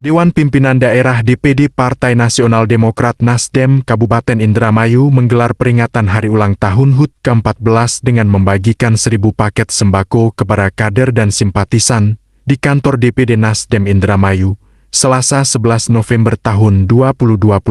Dewan Pimpinan Daerah DPD Partai Nasional Demokrat Nasdem Kabupaten Indramayu menggelar peringatan hari ulang tahun HUT ke-14 dengan membagikan 1.000 paket sembako kepada kader dan simpatisan di kantor DPD Nasdem Indramayu, Selasa 11 November tahun 2025.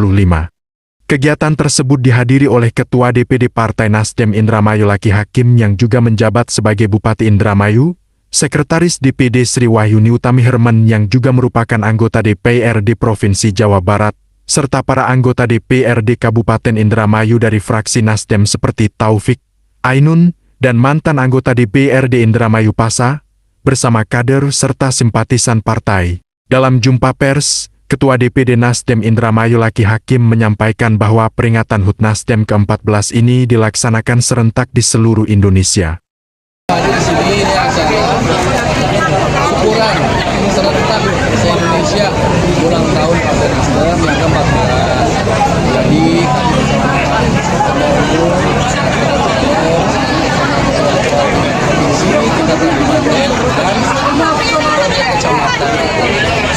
Kegiatan tersebut dihadiri oleh Ketua DPD Partai Nasdem Indramayu Laki Hakim yang juga menjabat sebagai Bupati Indramayu, Sekretaris DPD Sri Wahyuni Utami Herman yang juga merupakan anggota DPRD Provinsi Jawa Barat, serta para anggota DPRD Kabupaten Indramayu dari fraksi Nasdem seperti Taufik, Ainun, dan mantan anggota DPRD Indramayu Pasa, bersama kader serta simpatisan partai. Dalam jumpa pers, Ketua DPD Nasdem Indramayu Laki Hakim menyampaikan bahwa peringatan HUT Nasdem ke-14 ini dilaksanakan serentak di seluruh Indonesia. Di sini ini acara syukuran serentak se-Indonesia ulang tahun Partai Nasdem yang ke-14. Jadi provinsi tingkat kabupaten dan kecamatan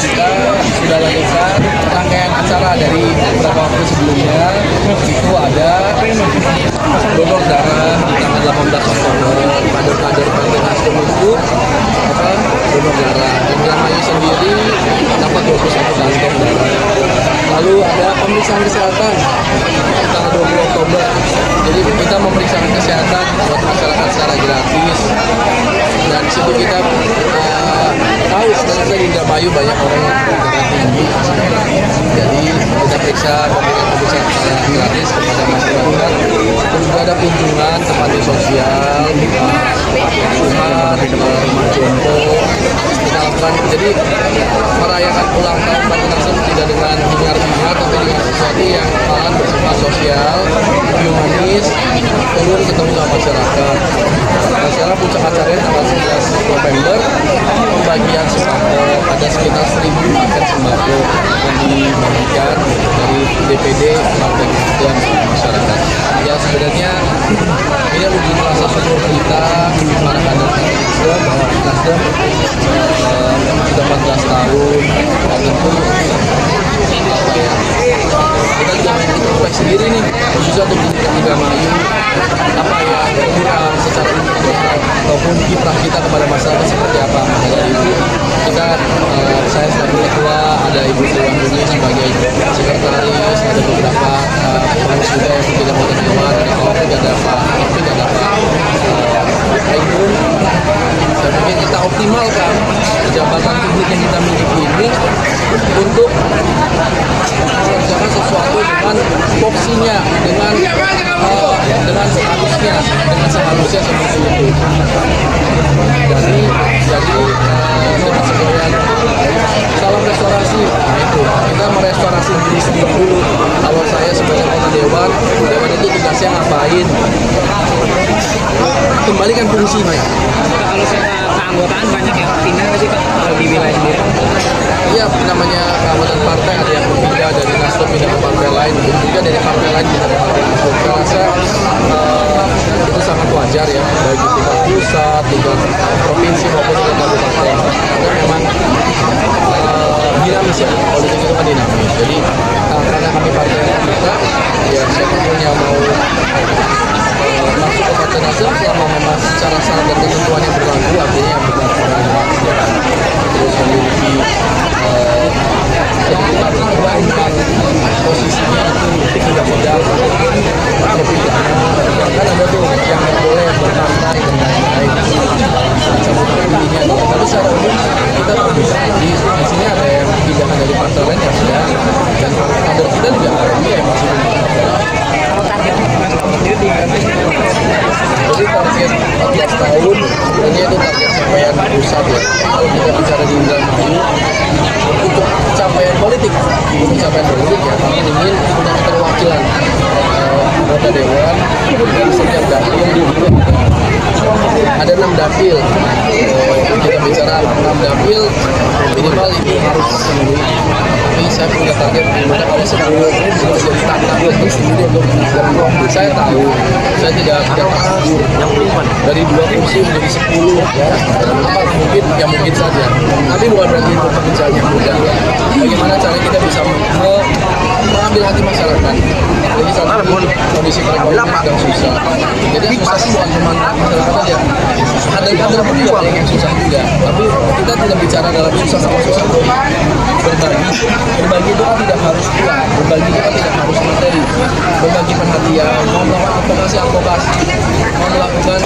kita sudah lakukan rangkaian acara dari beberapa waktu sebelumnya. Itu ada donor darah di tanggal 18 Oktober. Kader-kader Partai Nasdem itu donor darah. Indramayu sendiri dapat 21 kantong darah. Lalu ada pemeriksaan kesehatan di tanggal 20 Oktober. Jadi kita memeriksa kesehatan buat masyarakat secara gratis. Dan di situ kita tahu sebenarnya di Indramayu banyak orang yang berdarah tinggi. Jadi kita periksa pemeriksaan secara gratis kepada masyarakat. Dan juga ada kunjungan ke panti sosial, rumah jompo. Kita lakukan, jadi merayakan ulang tahun Partai Nasdem tidak dengan hingar-bingar, tapi dengan sesuatu yang malah bersifat sosial, humanis, turun ketemu sama masyarakat. Acara puncak acaranya tanggal 11 November, pembagian sembako, ada sekitar 1.000 paket sembako yang dibagikan dari DPD Partai Nasdem masyarakat. Ya sebenarnya ini wujud rasa syukur kita para kader Nasdem bahwa Nasdem sudah 14 tahun dan tentu kita juga introspeksi sendiri nih, khususnya untuk di Indramayu, apa ya kurang secara ataupun kiprah kita kepada masyarakat seperti apa. Dari itu kita saya sebagai ketua, ada Ibu Sri Wahyuni sebagai sekretaris, ada beberapa pengurus juga yang tidak mau terima, ada Taufik, ada Pak Ainun. Saya pikir kita optimalkan jabatan publik yang kita miliki ini untuk mengerjakan sesuatu dengan porsinya, dengan seharusnya seperti itu. Jadi dengan sekalian salam restorasi. Nah itu kita merestorasi diri sendiri dulu. Kalau saya sebagai anggota dewan itu tugasnya ngapain? Kembalikan fungsi, Mike. Kalau keanggotaan banyak yang pindah sih kalau di wilayah sendiri. Iya, namanya keanggotaan partai ada yang berpindah dari Nasdem pindah ke partai lain, juga dari partai lain pindah ke partai Nasdem. Saya rasa itu sangat wajar ya, baik di tingkat pusat, tingkat provinsi maupun tingkat kabupaten. Karena memang dinamis ya, politik itu kan dinamis. Jadi karena kami partai kita, ya siapapun yang mau masuk ke Partai Nasdem selama memang secara syarat dan ketentuan yang berlaku, artinya yang berlaku terus memiliki posisinya itu tidak modal atau pidana, kan ada tuh yang boleh berpartai dan lain-lain sama pilihnya. Tapi secara umum kita tahu bisa di sini ada yang pidana dari partai lain yang ada, dan kader kita juga ada yang masih jadi target 14 tahun sebenarnya itu target capaian pusat ya. Kalau kita bicara di Indramayu untuk capaian politik ya kami ingin punya keterwakilan anggota dewan dari setiap dapil itu ada 6 dapil. Kita bicara 6 dapil minimal itu harus sendiri. Tapi saya punya target minimal kalau 10 itu menjadi tantangan sendiri untuk menang. Saya tahu saya tidak takut dari 2 kursi menjadi 10 ya. Mungkin saja. Tapi bukan berarti itu pekerjaan yang mudah. Bagaimana cara kita bisa mengambil hati masyarakat? Jadi saat ini kondisi perekonomian sedang susah. Jadi yang susah bukan cuma masyarakat saja. Ada pun juga yang susah juga. Tapi kita tidak bicara dalam susah sama susah. Berbagi itu kan tidak harus uang. Berbagi itu kan tidak harus materi. Berbagi perhatian, mau melakukan advokasi, mau melakukan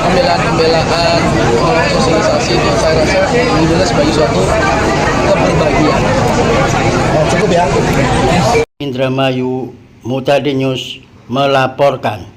pembelaan, mau sosialisasi itu saya rasa ini juga sebagai suatu keberbagian. Cukup ya. Indramayu Mutadi News melaporkan.